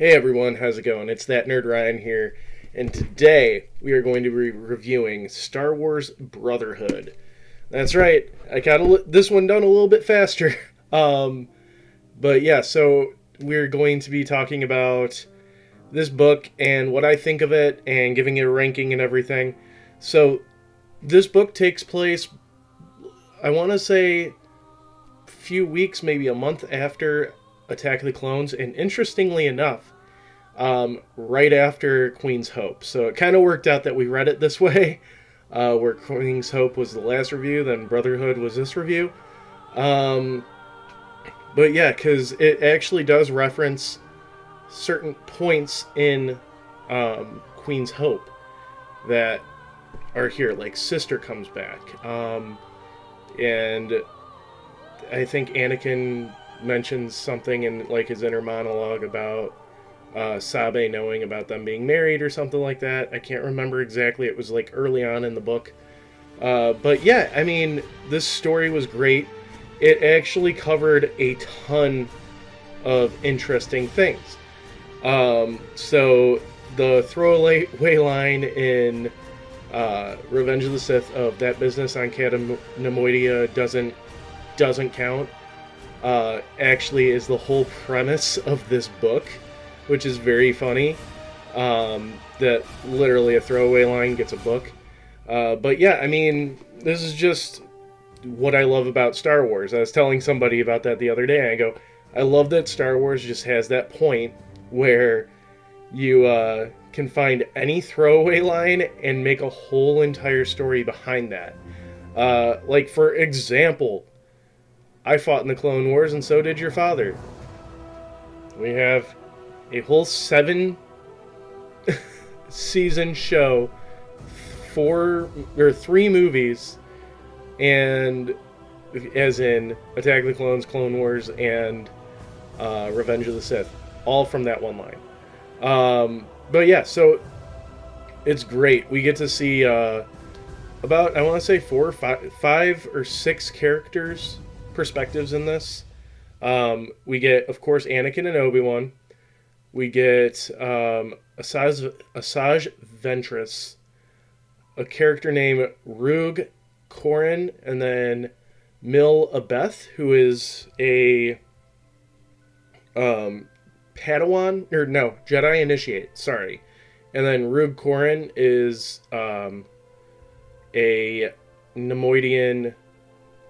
Hey everyone, how's it going? It's that nerd Ryan here, and today we are going to be reviewing Star Wars Brotherhood. That's right, I got this one done a little bit faster. But yeah, so we're going to be talking about this book and what I think of it, and giving it a ranking and everything. So this book takes place, I want to say, a few weeks, maybe a month after Attack of the Clones, and interestingly enough, right after Queen's Hope. So it kind of worked out that we read it this way, where Queen's Hope was the last review, then Brotherhood was this review. Um, but yeah, because it actually does reference certain points in Queen's Hope that are here, like Sister comes back, and I think Anakin mentions something in like his inner monologue about Sabe knowing about them being married or something like that. I can't remember exactly. It was like early on in the book. But yeah, I mean, this story was great. It actually covered a ton of interesting things. So the throwaway line in Revenge of the Sith of that business on Cata Nemoidia doesn't count. Actually is the whole premise of this book, which is very funny. That literally a throwaway line gets a book. But yeah, I mean, this is just what I love about Star Wars. I was telling somebody about that the other day, and I go, I love that Star Wars just has that point where you can find any throwaway line and make a whole entire story behind that. Like, for example, I fought in the Clone Wars, and so did your father. We have a whole 7 season show, 3 movies, and as in Attack of the Clones, Clone Wars, and Revenge of the Sith, all from that one line. But yeah, so it's great. We get to see about, I want to say, 4 or 5 or 6 characters' perspectives in this. We get, of course, Anakin and Obi-Wan. We get Asajj Ventress, a character named Rug Corin, and then Mil Abeth, who is a Padawan, or no, Jedi Initiate, sorry. And then Rug Corin is a Nemoidian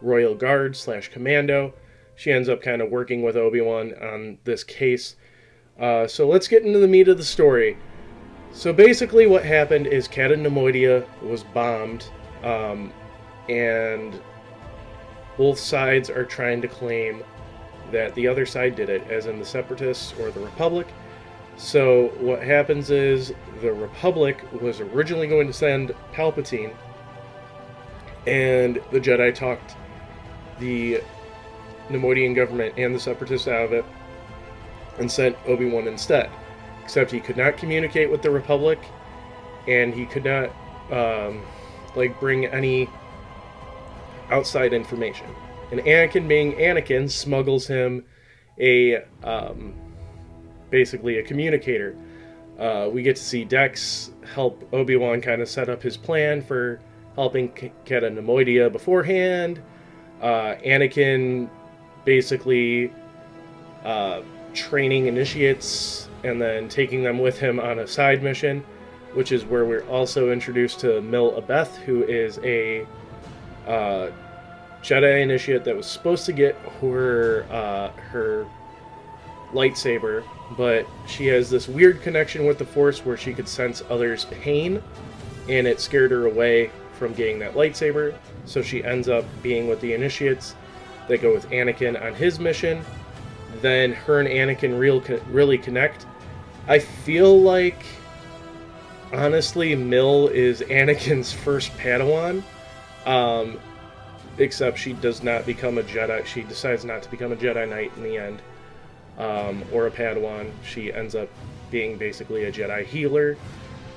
Royal Guard / Commando. She ends up kind of working with Obi-Wan on this case. So let's get into the meat of the story. So basically what happened is Cata Nemoidia was bombed, and both sides are trying to claim that the other side did it, as in the Separatists or the Republic. So what happens is the Republic was originally going to send Palpatine, and the Jedi talked the Nemoidian government and the Separatists out of it and sent Obi-Wan instead. Except he could not communicate with the Republic, and he could not bring any outside information. And Anakin, being Anakin, smuggles him basically a communicator. We get to see Dex help Obi-Wan kind of set up his plan for helping Cata Nemoidia beforehand. Anakin basically training initiates and then taking them with him on a side mission, which is where we're also introduced to Mil Abeth, who is a Jedi initiate that was supposed to get her lightsaber, but she has this weird connection with the Force where she could sense others' pain, and it scared her away from getting that lightsaber, so she ends up being with the initiates that go with Anakin on his mission. Then her and Anakin really connect. I feel like, honestly, Mil is Anakin's first Padawan, except she does not become a Jedi. She decides not to become a Jedi Knight in the end, or a Padawan. She ends up being basically a Jedi healer,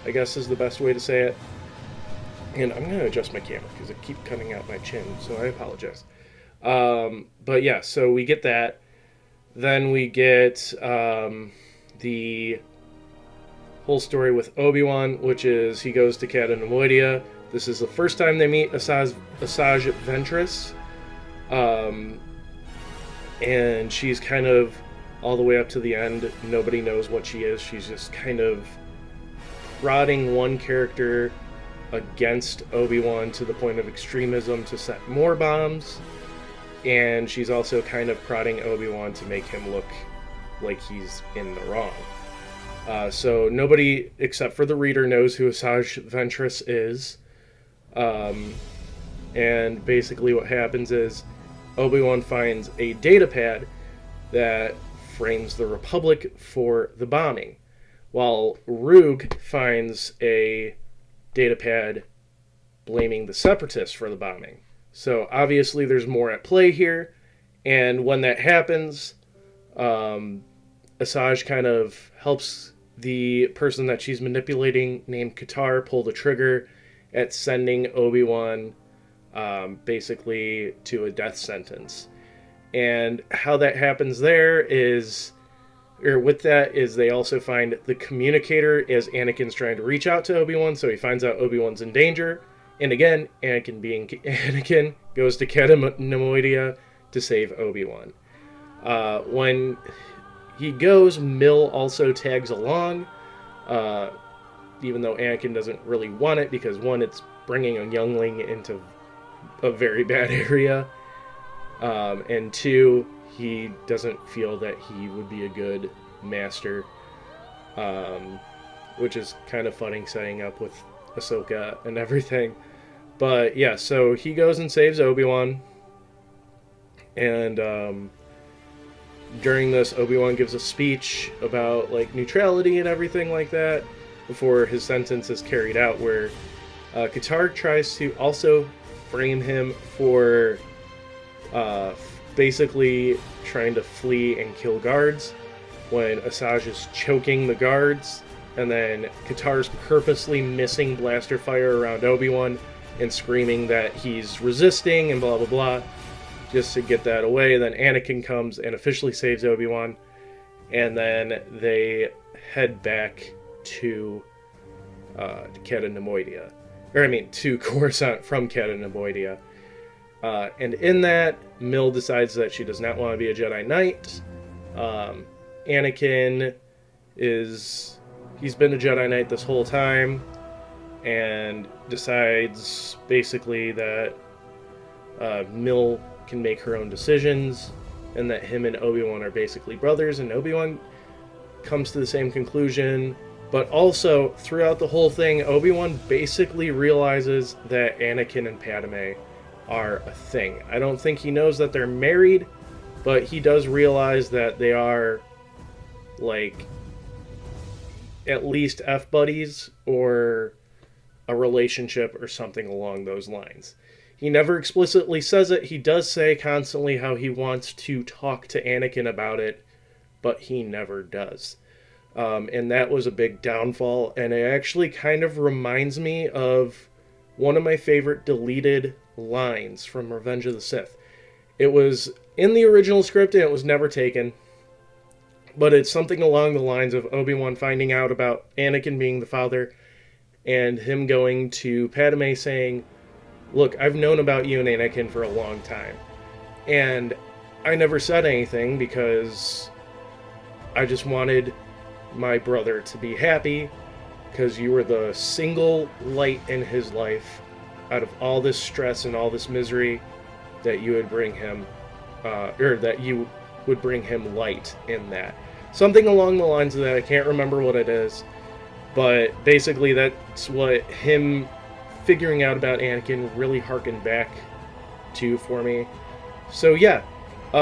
I guess is the best way to say it. And I'm going to adjust my camera because it keeps cutting out my chin, so I apologize. But yeah, so we get that. Then we get the whole story with Obi-Wan, which is he goes to Cad Nemoidia. This is the first time they meet Asajj Ventress. And she's kind of all the way up to the end. Nobody knows what she is. She's just kind of prodding one character against Obi-Wan to the point of extremism to set more bombs. And she's also kind of prodding Obi-Wan to make him look like he's in the wrong. So nobody except for the reader knows who Asajj Ventress is. And basically what happens is Obi-Wan finds a datapad that frames the Republic for the bombing, while Roog finds a datapad blaming the Separatists for the bombing. So obviously there's more at play here, and when that happens, Asajj kind of helps the person that she's manipulating, named Katar, pull the trigger at sending Obi-Wan basically to a death sentence. And how that happens there is, or with that, is they also find the communicator as Anakin's trying to reach out to Obi-Wan, so he finds out Obi-Wan's in danger. And again, Anakin goes to Cad Nemoidia to save Obi-Wan. When he goes, Mill also tags along, even though Anakin doesn't really want it, because one, it's bringing a youngling into a very bad area, and two, he doesn't feel that he would be a good master, which is kind of funny setting up with Ahsoka and everything. But yeah, so he goes and saves Obi-Wan, and during this, Obi-Wan gives a speech about like neutrality and everything like that before his sentence is carried out, where Katar tries to also frame him for basically trying to flee and kill guards when Asajj is choking the guards, and then Katar's purposely missing blaster fire around Obi-Wan and screaming that he's resisting and blah blah blah, just to get that away. Then Anakin comes and officially saves Obi-Wan, and then they head back to Cad Nemoidia. To Coruscant from Cad Nemoidia. And in that, Mill decides that she does not want to be a Jedi Knight. Anakin he's been a Jedi Knight this whole time, and decides basically that Mill can make her own decisions, and that him and Obi-Wan are basically brothers, and Obi-Wan comes to the same conclusion. But also, throughout the whole thing, Obi-Wan basically realizes that Anakin and Padme are a thing. I don't think he knows that they're married, but he does realize that they are, like, at least F-buddies, or a relationship, or something along those lines. He never explicitly says it. He does say constantly how he wants to talk to Anakin about it, but he never does. And that was a big downfall, and it actually kind of reminds me of one of my favorite deleted lines from Revenge of the Sith. It was in the original script, and it was never taken, but it's something along the lines of Obi-Wan finding out about Anakin being the father, and him going to Padme saying, "Look, I've known about you and Anakin for a long time, and I never said anything because I just wanted my brother to be happy, because you were the single light in his life out of all this stress and all this misery, that you would bring him, or that you would bring him light in that." Something along the lines of that. I can't remember what it is, but basically that's what him figuring out about Anakin really harkened back to for me. So yeah,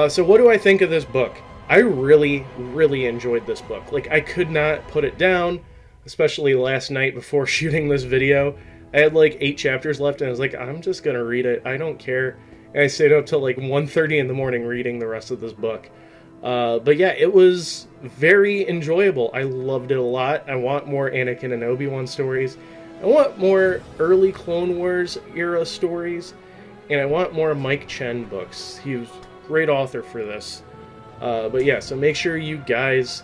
so what do I think of this book? I really, really enjoyed this book. Like, I could not put it down, especially last night before shooting this video. I had like 8 chapters left, and I was like, I'm just gonna read it. I don't care. And I stayed up till like 1:30 in the morning reading the rest of this book. But yeah, it was very enjoyable. I loved it a lot. I want more Anakin and Obi-Wan stories. I want more early Clone Wars era stories. And I want more Mike Chen books. He was a great author for this. But yeah, so make sure you guys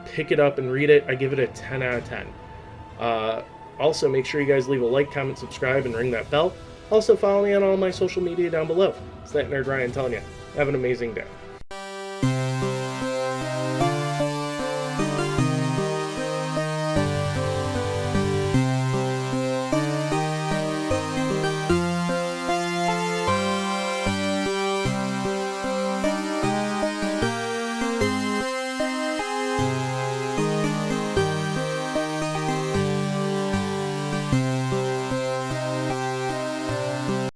pick it up and read it. I give it a 10 out of 10. Also, make sure you guys leave a like, comment, subscribe, and ring that bell. Also, follow me on all my social media down below. It's that Nerd Ryan telling you. Have an amazing day.